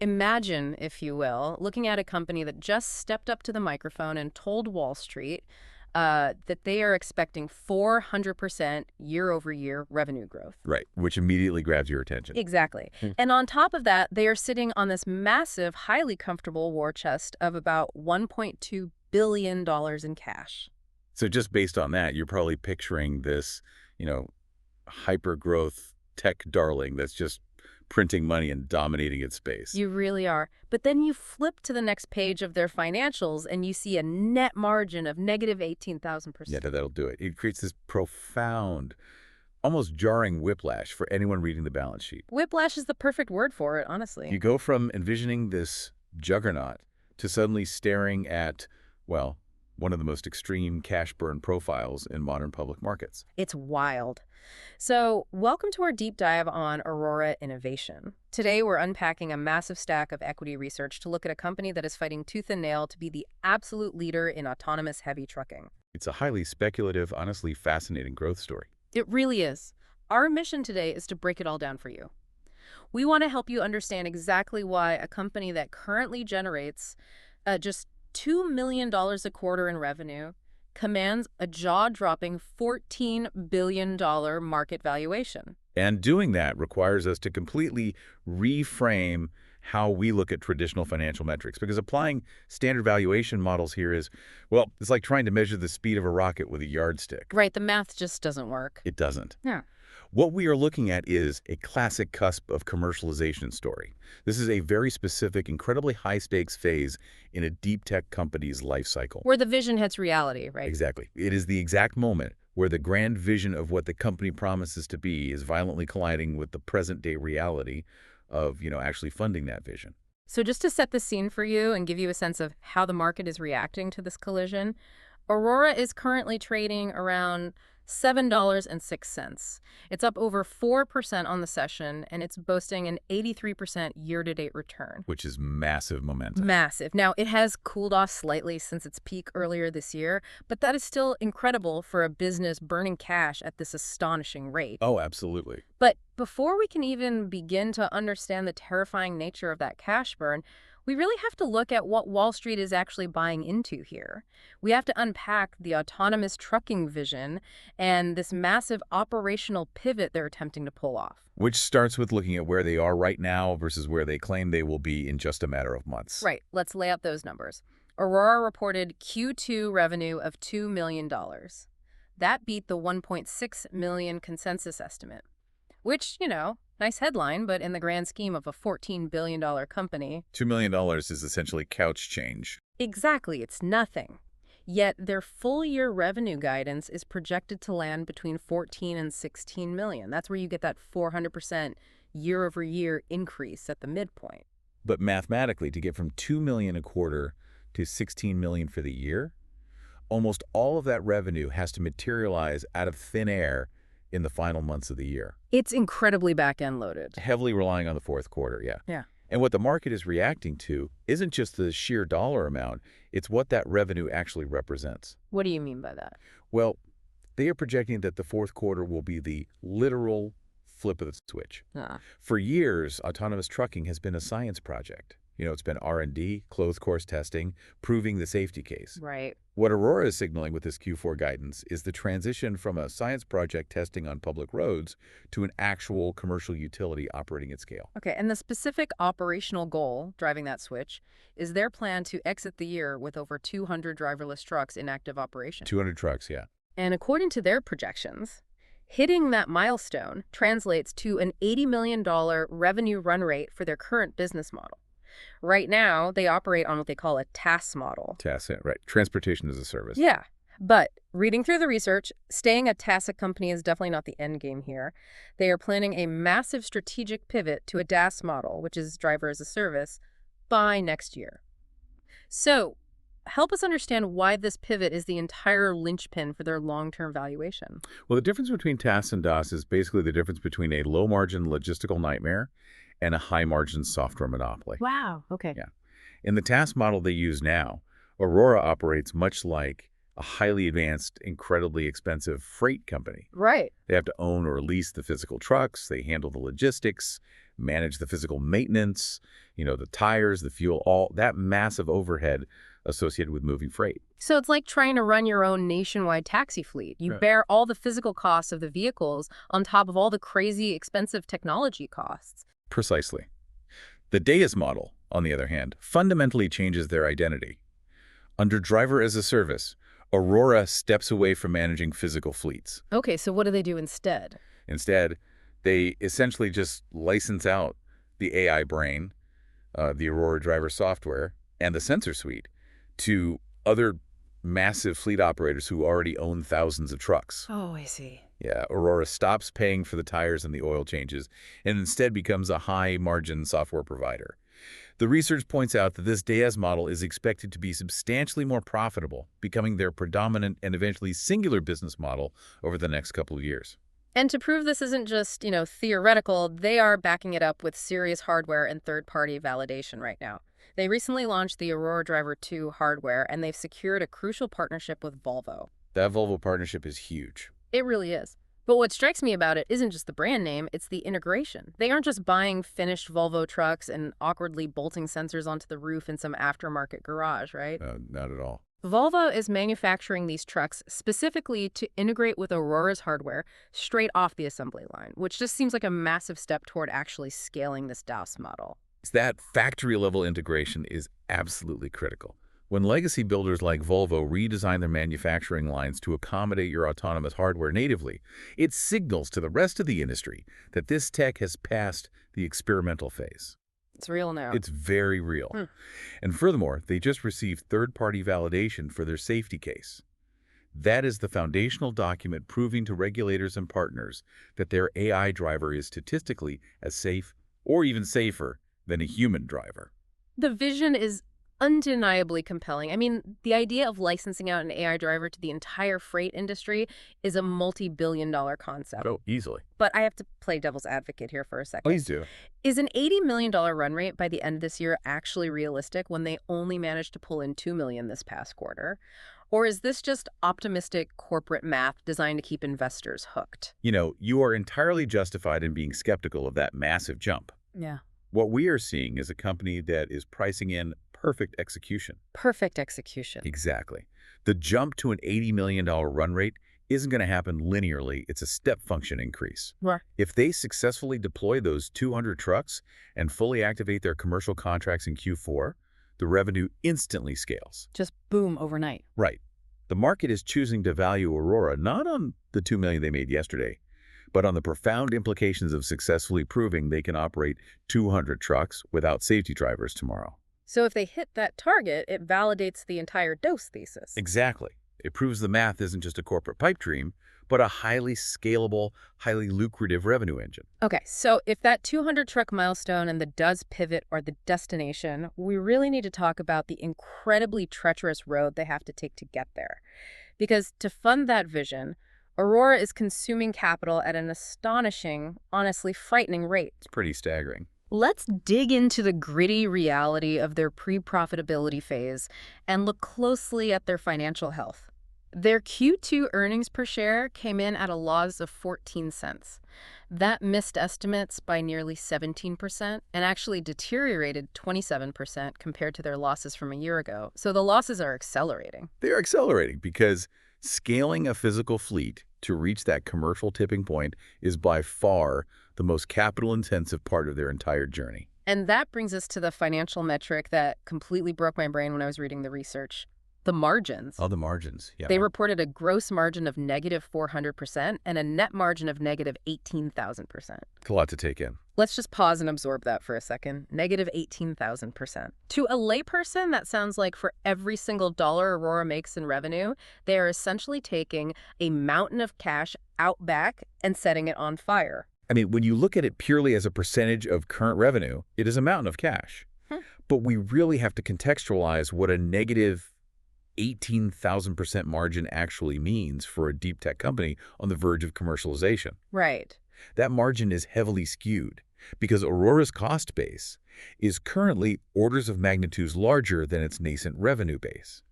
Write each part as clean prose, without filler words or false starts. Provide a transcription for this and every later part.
Imagine, if you will, looking at a company that just stepped up to the microphone and told Wall Street that they are expecting 400% year-over-year revenue growth. Right, which immediately grabs your attention. Exactly. And on top of that, they are sitting on this massive, highly comfortable war chest of about $1.2 billion in cash. So just based on that, you're probably picturing this, you know, hyper-growth tech darling that's just printing money and dominating its space. You really are. But then you flip to the next page of their financials and you see a net margin of negative 18,000%. Yeah, that'll do it. It creates this profound, almost jarring whiplash for anyone reading the balance sheet. Whiplash is the perfect word for it, honestly. You go from envisioning this juggernaut to suddenly staring at, well, one of the most extreme cash burn profiles in modern public markets. It's wild. So, welcome to our deep dive on Aurora Innovation. Today, we're unpacking a massive stack of equity research to look at a company that is fighting tooth and nail to be the absolute leader in autonomous heavy trucking. It's a highly speculative, honestly fascinating growth story. It really is. Our mission today is to break it all down for you. We want to help you understand exactly why a company that currently generates just $2 million a quarter in revenue commands a jaw-dropping $14 billion market valuation. And doing that requires us to completely reframe how we look at traditional financial metrics, because applying standard valuation models here is, well, it's like trying to measure the speed of a rocket with a yardstick. Right, the math just doesn't work. It doesn't. Yeah. What we are looking at is a classic cusp of commercialization story. This is a very specific, incredibly high-stakes phase in a deep tech company's life cycle. Where the vision hits reality, right? Exactly. It is the exact moment where the grand vision of what the company promises to be is violently colliding with the present-day reality of, actually funding that vision. So just to set the scene for you and give you a sense of how the market is reacting to this collision, Aurora is currently trading around $7.06. It's up over 4% on the session, and it's boasting an 83% year-to-date return. Which is massive momentum. Massive. Now, it has cooled off slightly since its peak earlier this year, but that is still incredible for a business burning cash at this astonishing rate. Oh, absolutely. But before we can even begin to understand the terrifying nature of that cash burn, we really have to look at what Wall Street is actually buying into here. We have to unpack the autonomous trucking vision and this massive operational pivot they're attempting to pull off. Which starts with looking at where they are right now versus where they claim they will be in just a matter of months. Right. Let's lay out those numbers. Aurora reported Q2 revenue of $2 million. That beat the $1.6 million consensus estimate, which, nice headline, but in the grand scheme of a $14 billion company... $2 million is essentially couch change. Exactly, it's nothing. Yet their full-year revenue guidance is projected to land between 14 and 16 million. That's where you get that 400% year-over-year increase at the midpoint. But mathematically, to get from $2 million a quarter to 16 million for the year, almost all of that revenue has to materialize out of thin air in the final months of the year. It's incredibly back-end loaded. Heavily relying on the fourth quarter, yeah. Yeah. And what the market is reacting to isn't just the sheer dollar amount, it's what that revenue actually represents. What do you mean by that? Well, they are projecting that the fourth quarter will be the literal flip of the switch. For years, autonomous trucking has been a science project. It's been R&D, closed course testing, proving the safety case. Right. What Aurora is signaling with this Q4 guidance is the transition from a science project testing on public roads to an actual commercial utility operating at scale. Okay, and the specific operational goal driving that switch is their plan to exit the year with over 200 driverless trucks in active operation. 200 trucks, yeah. And according to their projections, hitting that milestone translates to an $80 million revenue run rate for their current business model. Right now, they operate on what they call a TaaS model. TaaS, right. Transportation as a service. Yeah. But reading through the research, staying a TaaS company is definitely not the end game here. They are planning a massive strategic pivot to a DaaS model, which is driver as a service, by next year. So, help us understand why this pivot is the entire linchpin for their long-term valuation. Well, the difference between TaaS and DaaS is basically the difference between a low-margin logistical nightmare and a high-margin software monopoly. Wow, okay. Yeah. In the TaaS model they use now, Aurora operates much like a highly advanced, incredibly expensive freight company. Right. They have to own or lease the physical trucks. They handle the logistics, manage the physical maintenance, the tires, the fuel, all that massive overhead associated with moving freight. So it's like trying to run your own nationwide taxi fleet. You bear all the physical costs of the vehicles on top of all the crazy expensive technology costs. Precisely. The Deus model, on the other hand, fundamentally changes their identity. Under driver as a service, Aurora steps away from managing physical fleets. Okay, so what do they do instead? Instead, they essentially just license out the AI brain, the Aurora driver software, and the sensor suite to other massive fleet operators who already own thousands of trucks. Oh, I see. Yeah, Aurora stops paying for the tires and the oil changes and instead becomes a high-margin software provider. The research points out that this Deus model is expected to be substantially more profitable, becoming their predominant and eventually singular business model over the next couple of years. And to prove this isn't just, theoretical, they are backing it up with serious hardware and third-party validation right now. They recently launched the Aurora Driver 2 hardware, and they've secured a crucial partnership with Volvo. That Volvo partnership is huge. It really is. But what strikes me about it isn't just the brand name, it's the integration. They aren't just buying finished Volvo trucks and awkwardly bolting sensors onto the roof in some aftermarket garage, right? Not at all. Volvo is manufacturing these trucks specifically to integrate with Aurora's hardware straight off the assembly line, which just seems like a massive step toward actually scaling this DOS model. That factory-level integration is absolutely critical. When legacy builders like Volvo redesign their manufacturing lines to accommodate your autonomous hardware natively, it signals to the rest of the industry that this tech has passed the experimental phase. It's real now. It's very real. And furthermore, they just received third-party validation for their safety case. That is the foundational document proving to regulators and partners that their AI driver is statistically as safe or even safer than a human driver. The vision is undeniably compelling. I mean, the idea of licensing out an AI driver to the entire freight industry is a multi-billion-dollar concept. Oh, easily. But I have to play devil's advocate here for a second. Please do. Is an $80 million run rate by the end of this year actually realistic when they only managed to pull in $2 million this past quarter? Or is this just optimistic corporate math designed to keep investors hooked? You are entirely justified in being skeptical of that massive jump. Yeah. What we are seeing is a company that is pricing in perfect execution. Perfect execution. Exactly. The jump to an $80 million run rate isn't going to happen linearly. It's a step function increase. Right. If they successfully deploy those 200 trucks and fully activate their commercial contracts in Q4, the revenue instantly scales. Just boom overnight. Right. The market is choosing to value Aurora not on the $2 million they made yesterday, but on the profound implications of successfully proving they can operate 200 trucks without safety drivers tomorrow. So if they hit that target, it validates the entire dose thesis. Exactly. It proves the math isn't just a corporate pipe dream, but a highly scalable, highly lucrative revenue engine. Okay, so if that 200 truck milestone and the does pivot are the destination, we really need to talk about the incredibly treacherous road they have to take to get there. Because to fund that vision, Aurora is consuming capital at an astonishing, honestly frightening rate. It's pretty staggering. Let's dig into the gritty reality of their pre-profitability phase and look closely at their financial health. Their Q2 earnings per share came in at a loss of 14 cents. That missed estimates by nearly 17% and actually deteriorated 27% compared to their losses from a year ago. So the losses are accelerating. They're accelerating because scaling a physical fleet to reach that commercial tipping point is by far the most capital-intensive part of their entire journey. And that brings us to the financial metric that completely broke my brain when I was reading the research. The margins. Oh, the margins, yeah. They reported a gross margin of negative 400% and a net margin of negative 18,000%. It's a lot to take in. Let's just pause and absorb that for a second. Negative 18,000%. To a layperson, that sounds like for every single dollar Aurora makes in revenue, they are essentially taking a mountain of cash out back and setting it on fire. I mean, when you look at it purely as a percentage of current revenue, it is a mountain of cash. But we really have to contextualize what a negative 18,000% margin actually means for a deep tech company on the verge of commercialization. Right. That margin is heavily skewed because Aurora's cost base is currently orders of magnitudes larger than its nascent revenue base.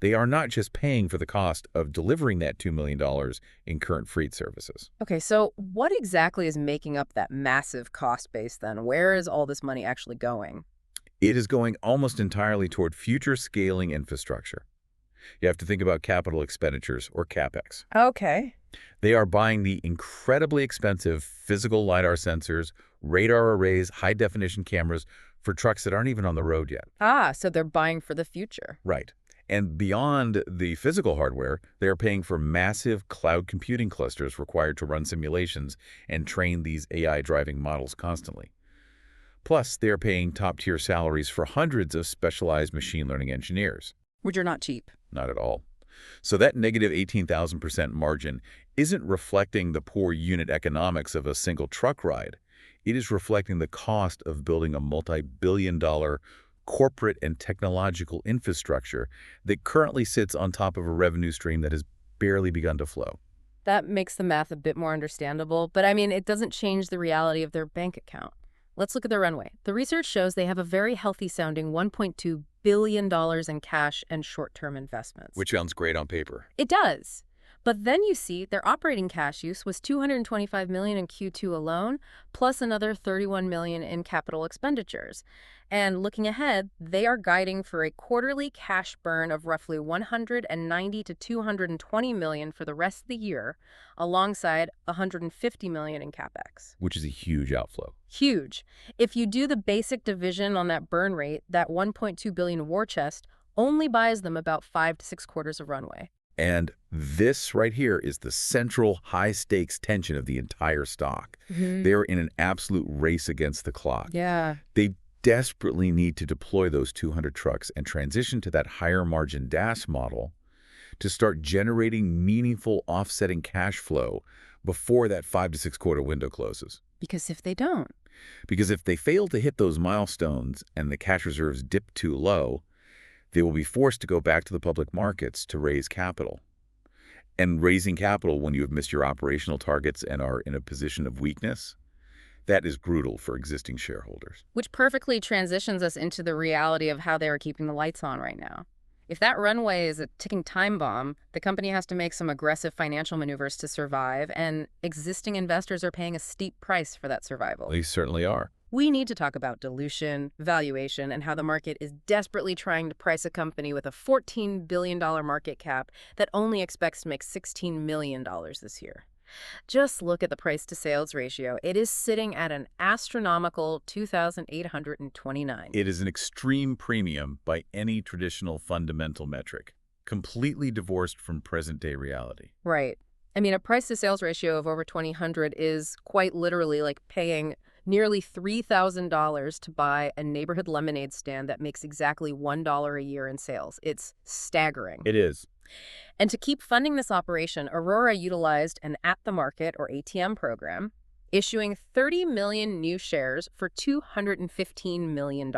They are not just paying for the cost of delivering that $2 million in current freight services. Okay, so what exactly is making up that massive cost base then? Where is all this money actually going? It is going almost entirely toward future scaling infrastructure. You have to think about capital expenditures, or CapEx. Okay. They are buying the incredibly expensive physical LiDAR sensors, radar arrays, high-definition cameras for trucks that aren't even on the road yet. Ah, so they're buying for the future. Right. And beyond the physical hardware, they are paying for massive cloud computing clusters required to run simulations and train these AI driving models constantly. Plus, they are paying top-tier salaries for hundreds of specialized machine learning engineers. Which are not cheap. Not at all. So that negative 18,000% margin isn't reflecting the poor unit economics of a single truck ride. It is reflecting the cost of building a multi-billion-dollar corporate and technological infrastructure that currently sits on top of a revenue stream that has barely begun to flow. That makes the math a bit more understandable, but I mean, it doesn't change the reality of their bank account. Let's look at their runway. The research shows they have a very healthy-sounding $1.2 billion in cash and short-term investments. Which sounds great on paper. It does. But then you see their operating cash use was $225 million in Q2 alone, plus another $31 million in capital expenditures. And looking ahead, they are guiding for a quarterly cash burn of roughly $190 to $220 million for the rest of the year, alongside $150 million in CapEx. Which is a huge outflow. Huge. If you do the basic division on that burn rate, that $1.2 billion war chest only buys them about 5 to 6 quarters of runway. And this right here is the central high-stakes tension of the entire stock. They're in an absolute race against the clock. Yeah. They desperately need to deploy those 200 trucks and transition to that higher-margin DaaS model to start generating meaningful offsetting cash flow before that 5 to 6 quarter window closes. Because if they don't. Because if they fail to hit those milestones and the cash reserves dip too low, they will be forced to go back to the public markets to raise capital. And raising capital when you have missed your operational targets and are in a position of weakness, that is brutal for existing shareholders. Which perfectly transitions us into the reality of how they are keeping the lights on right now. If that runway is a ticking time bomb, the company has to make some aggressive financial maneuvers to survive, and existing investors are paying a steep price for that survival. They certainly are. We need to talk about dilution, valuation, and how the market is desperately trying to price a company with a $14 billion market cap that only expects to make $16 million this year. Just look at the price-to-sales ratio. It is sitting at an astronomical 2,829. It is an extreme premium by any traditional fundamental metric, completely divorced from present-day reality. Right. I mean, a price-to-sales ratio of over 2,000 is quite literally like paying nearly $3,000 to buy a neighborhood lemonade stand that makes exactly $1 a year in sales. It's staggering. It is. And to keep funding this operation, Aurora utilized an at-the-market, or ATM program, issuing 30 million new shares for $215 million.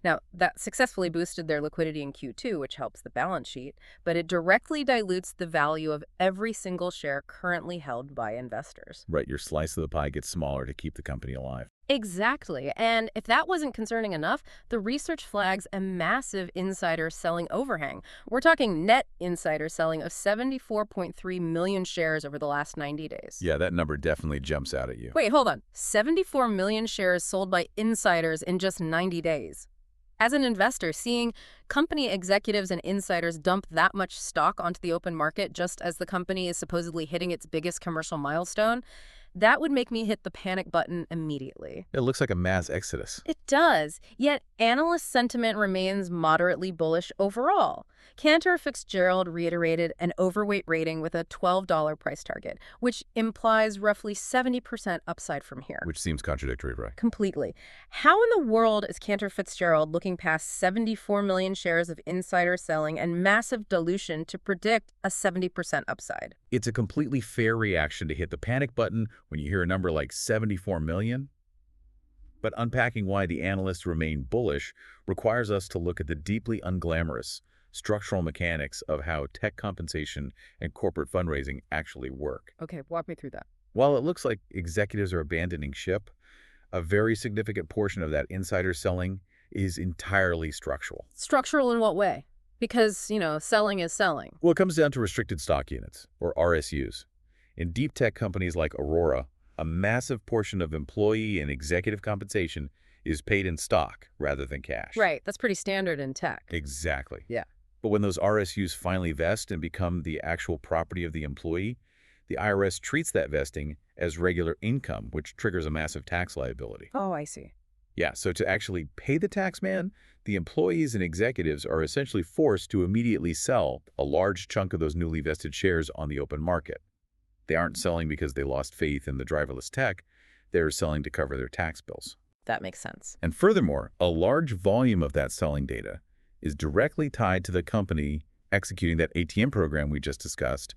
Now, that successfully boosted their liquidity in Q2, which helps the balance sheet, but it directly dilutes the value of every single share currently held by investors. Right, your slice of the pie gets smaller to keep the company alive. Exactly. And if that wasn't concerning enough, the research flags a massive insider selling overhang. We're talking net insider selling of 74.3 million shares over the last 90 days. Yeah, that number definitely jumps out at you. Wait, hold on. 74 million shares sold by insiders in just 90 days. As an investor, seeing company executives and insiders dump that much stock onto the open market just as the company is supposedly hitting its biggest commercial milestone, that would make me hit the panic button immediately. It looks like a mass exodus. It does, yet analyst sentiment remains moderately bullish overall. Cantor Fitzgerald reiterated an overweight rating with a $12 price target, which implies roughly 70% upside from here. Which seems contradictory, right? Completely. How in the world is Cantor Fitzgerald looking past 74 million shares of insider selling and massive dilution to predict a 70% upside? It's a completely fair reaction to hit the panic button when you hear a number like 74 million. But unpacking why the analysts remain bullish requires us to look at the deeply unglamorous structural mechanics of how tech compensation and corporate fundraising actually work. Okay, walk me through that. While it looks like executives are abandoning ship, a very significant portion of that insider selling is entirely structural. Structural in what way? Because, selling is selling. Well, it comes down to restricted stock units, or RSUs. In deep tech companies like Aurora, a massive portion of employee and executive compensation is paid in stock rather than cash. Right. That's pretty standard in tech. Exactly. Yeah. But when those RSUs finally vest and become the actual property of the employee, the IRS treats that vesting as regular income, which triggers a massive tax liability. Oh, I see. Yeah, so to actually pay the tax man, the employees and executives are essentially forced to immediately sell a large chunk of those newly vested shares on the open market. They aren't selling because they lost faith in the driverless tech. They're selling to cover their tax bills. That makes sense. And furthermore, a large volume of that selling data is directly tied to the company executing that ATM program we just discussed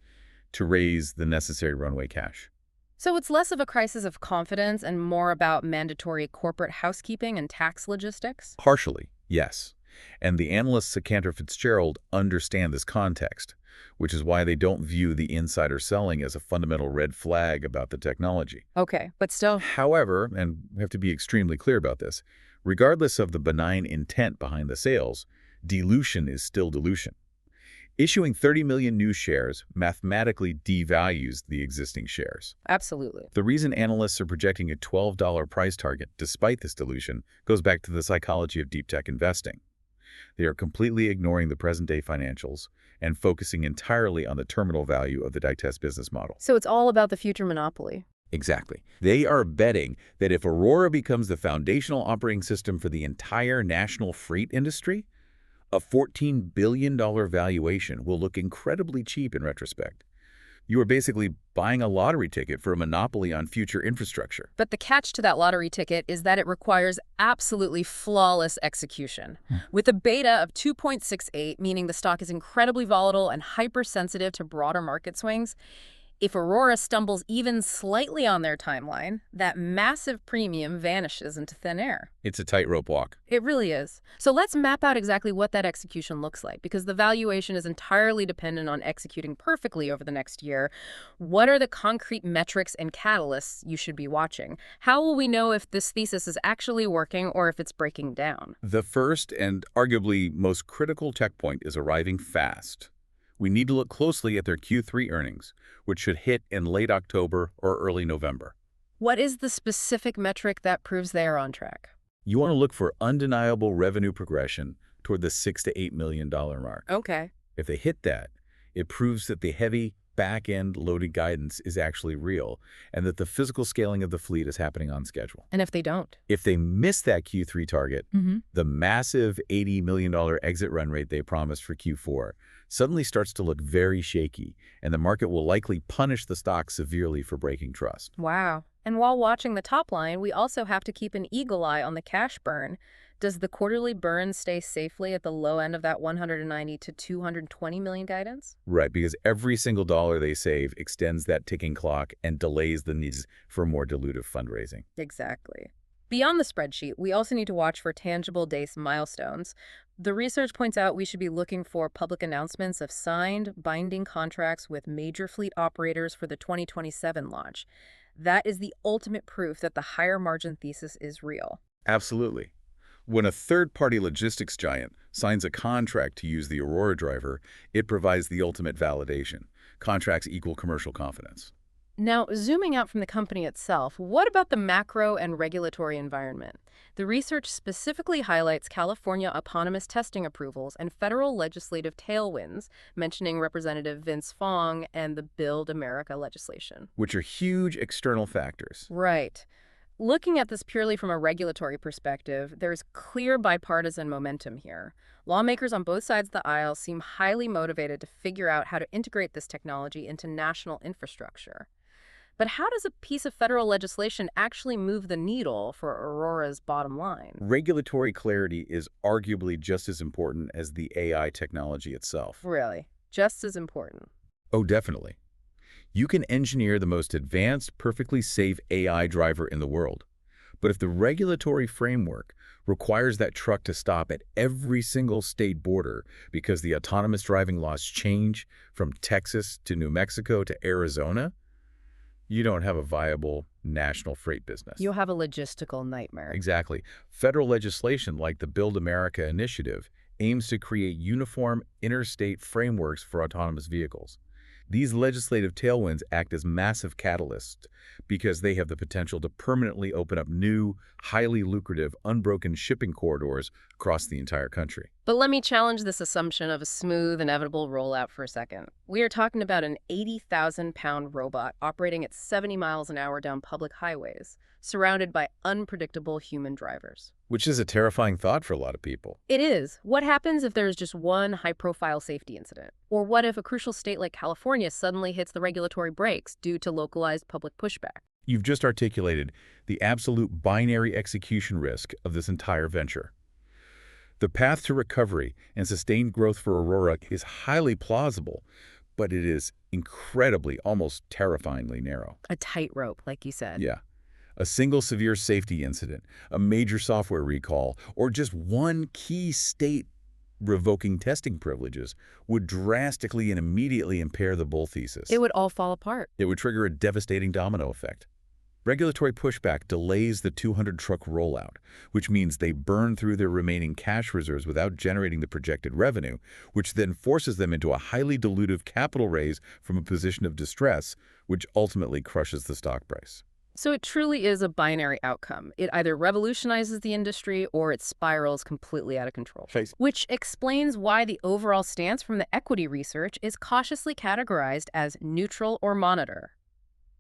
to raise the necessary runway cash. So it's less of a crisis of confidence and more about mandatory corporate housekeeping and tax logistics? Partially, yes. And the analysts at Cantor Fitzgerald understand this context, which is why they don't view the insider selling as a fundamental red flag about the technology. Okay, but still... However, and we have to be extremely clear about this, regardless of the benign intent behind the sales, dilution is still dilution. Issuing 30 million new shares mathematically devalues the existing shares. Absolutely. The reason analysts are projecting a $12 price target despite this dilution goes back to the psychology of deep tech investing. They are completely ignoring the present-day financials and focusing entirely on the terminal value of the digest business model. So it's all about the future monopoly. Exactly. They are betting that if Aurora becomes the foundational operating system for the entire national freight industry, a $14 billion valuation will look incredibly cheap in retrospect. You are basically buying a lottery ticket for a monopoly on future infrastructure. But the catch to that lottery ticket is that it requires absolutely flawless execution. With a beta of 2.68, meaning the stock is incredibly volatile and hypersensitive to broader market swings, if Aurora stumbles even slightly on their timeline, that massive premium vanishes into thin air. It's a tightrope walk. It really is. So let's map out exactly what that execution looks like, because the valuation is entirely dependent on executing perfectly over the next year. What are the concrete metrics and catalysts you should be watching? How will we know if this thesis is actually working or if it's breaking down? The first and arguably most critical checkpoint is arriving fast. We need to look closely at their Q3 earnings, which should hit in late October or early November. What is the specific metric that proves they are on track? You want to look for undeniable revenue progression toward the $6 to $8 million mark. Okay. If they hit that, it proves that the heavy back-end loaded guidance is actually real and that the physical scaling of the fleet is happening on schedule. And if they don't? If they miss that Q3 target, the massive $80 million exit run rate they promised for Q4 suddenly starts to look very shaky, and the market will likely punish the stock severely for breaking trust. Wow. And while watching the top line, we also have to keep an eagle eye on the cash burn. Does the quarterly burn stay safely at the low end of that 190 to 220 million guidance? Right, because every single dollar they save extends that ticking clock and delays the needs for more dilutive fundraising. Exactly. Beyond the spreadsheet, we also need to watch for tangible DACE milestones. The research points out we should be looking for public announcements of signed, binding contracts with major fleet operators for the 2027 launch. That is the ultimate proof that the higher margin thesis is real. Absolutely. When a third-party logistics giant signs a contract to use the Aurora driver, it provides the ultimate validation. Contracts equal commercial confidence. Now, zooming out from the company itself, what about the macro and regulatory environment? The research specifically highlights California autonomous testing approvals and federal legislative tailwinds, mentioning Representative Vince Fong and the Build America legislation. Which are huge external factors. Right. Looking at this purely from a regulatory perspective, there's clear bipartisan momentum here. Lawmakers on both sides of the aisle seem highly motivated to figure out how to integrate this technology into national infrastructure. But how does a piece of federal legislation actually move the needle for Aurora's bottom line? Regulatory clarity is arguably just as important as the AI technology itself. Really? Just as important? Oh, definitely. You can engineer the most advanced, perfectly safe AI driver in the world. But if the regulatory framework requires that truck to stop at every single state border because the autonomous driving laws change from Texas to New Mexico to Arizona, you don't have a viable national freight business. You'll have a logistical nightmare. Exactly. Federal legislation like the Build America initiative aims to create uniform interstate frameworks for autonomous vehicles. These legislative tailwinds act as massive catalysts because they have the potential to permanently open up new, highly lucrative, unbroken shipping corridors across the entire country. But let me challenge this assumption of a smooth, inevitable rollout for a second. We are talking about an 80,000-pound robot operating at 70 miles an hour down public highways, surrounded by unpredictable human drivers. Which is a terrifying thought for a lot of people. It is. What happens if there's just one high-profile safety incident? Or what if a crucial state like California suddenly hits the regulatory brakes due to localized public pushback? You've just articulated the absolute binary execution risk of this entire venture. The path to recovery and sustained growth for Aurora is highly plausible, but it is incredibly, almost terrifyingly narrow. A tightrope, like you said. Yeah. A single severe safety incident, a major software recall, or just one key state revoking testing privileges would drastically and immediately impair the bull thesis. It would all fall apart. It would trigger a devastating domino effect. Regulatory pushback delays the 200-truck rollout, which means they burn through their remaining cash reserves without generating the projected revenue, which then forces them into a highly dilutive capital raise from a position of distress, which ultimately crushes the stock price. So it truly is a binary outcome. It either revolutionizes the industry or it spirals completely out of control. Which explains why the overall stance from the equity research is cautiously categorized as neutral or monitor.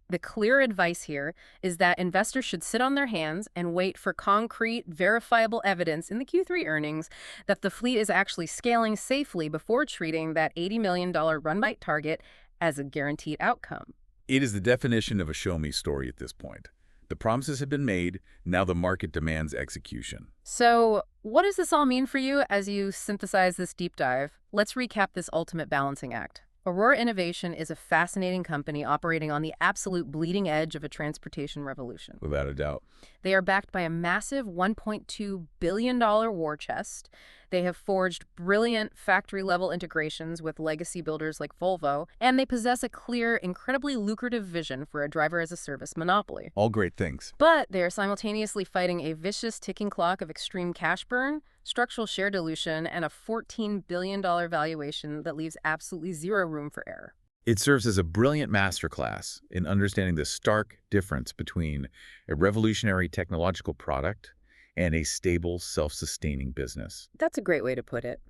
The clear advice here is that investors should sit on their hands and wait for concrete, verifiable evidence in the Q3 earnings that the fleet is actually scaling safely before treating that $80 million run rate target as a guaranteed outcome. It is the definition of a show-me story at this point. The promises have been made, now the market demands execution. So, what does this all mean for you as you synthesize this deep dive? Let's recap this ultimate balancing act. Aurora Innovation is a fascinating company operating on the absolute bleeding edge of a transportation revolution. Without a doubt. They are backed by a massive $1.2 billion war chest. They have forged brilliant factory-level integrations with legacy builders like Volvo, and they possess a clear, incredibly lucrative vision for a driver-as-a-service monopoly. All great things. But they are simultaneously fighting a vicious ticking clock of extreme cash burn, structural share dilution, and a $14 billion valuation that leaves absolutely zero room for error. It serves as a brilliant masterclass in understanding the stark difference between a revolutionary technological product and a stable, self-sustaining business. That's a great way to put it.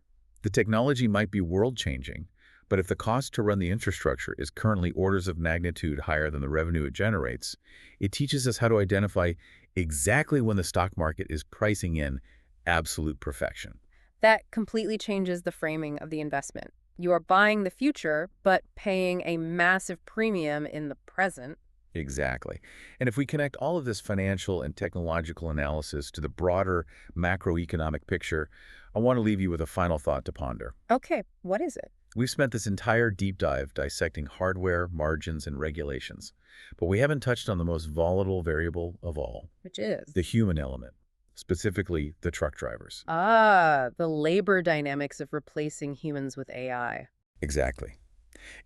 The technology might be world-changing, but if the cost to run the infrastructure is currently orders of magnitude higher than the revenue it generates, it teaches us how to identify exactly when the stock market is pricing in absolute perfection. That completely changes the framing of the investment. You are buying the future, but paying a massive premium in the present. Exactly. And if we connect all of this financial and technological analysis to the broader macroeconomic picture, I want to leave you with a final thought to ponder. Okay, what is it? We've spent this entire deep dive dissecting hardware, margins, and regulations, but we haven't touched on the most volatile variable of all. Which is? The human element, specifically the truck drivers. Ah, the labor dynamics of replacing humans with AI. Exactly.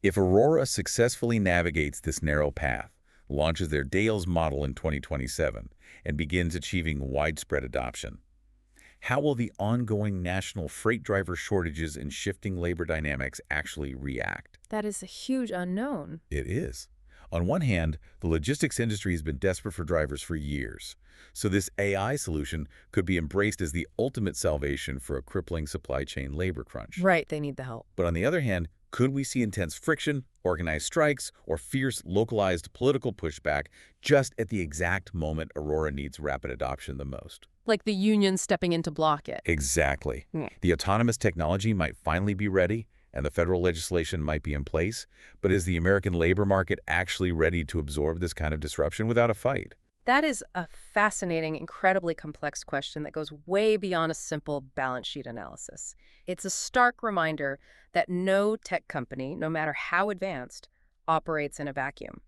If Aurora successfully navigates this narrow path, launches their Dales model in 2027, and begins achieving widespread adoption, how will the ongoing national freight driver shortages and shifting labor dynamics actually react? That is a huge unknown. It is. On one hand, the logistics industry has been desperate for drivers for years, so this AI solution could be embraced as the ultimate salvation for a crippling supply chain labor crunch. Right, they need the help. But on the other hand, could we see intense friction, organized strikes, or fierce localized political pushback just at the exact moment Aurora needs rapid adoption the most? Like the union stepping in to block it. Exactly. The autonomous technology might finally be ready, and the federal legislation might be in place, but is the American labor market actually ready to absorb this kind of disruption without a fight? That is a fascinating, incredibly complex question that goes way beyond a simple balance sheet analysis. It's a stark reminder that no tech company, no matter how advanced, operates in a vacuum.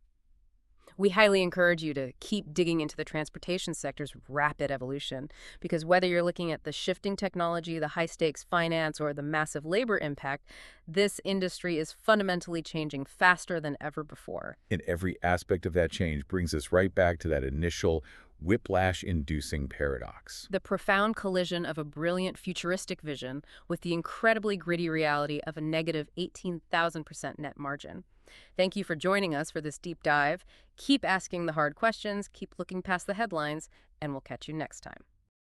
We highly encourage you to keep digging into the transportation sector's rapid evolution, because whether you're looking at the shifting technology, the high-stakes finance, or the massive labor impact, this industry is fundamentally changing faster than ever before. And every aspect of that change brings us right back to that initial whiplash-inducing paradox. The profound collision of a brilliant futuristic vision with the incredibly gritty reality of a negative 18,000% net margin. Thank you for joining us for this deep dive. Keep asking the hard questions, keep looking past the headlines, and we'll catch you next time.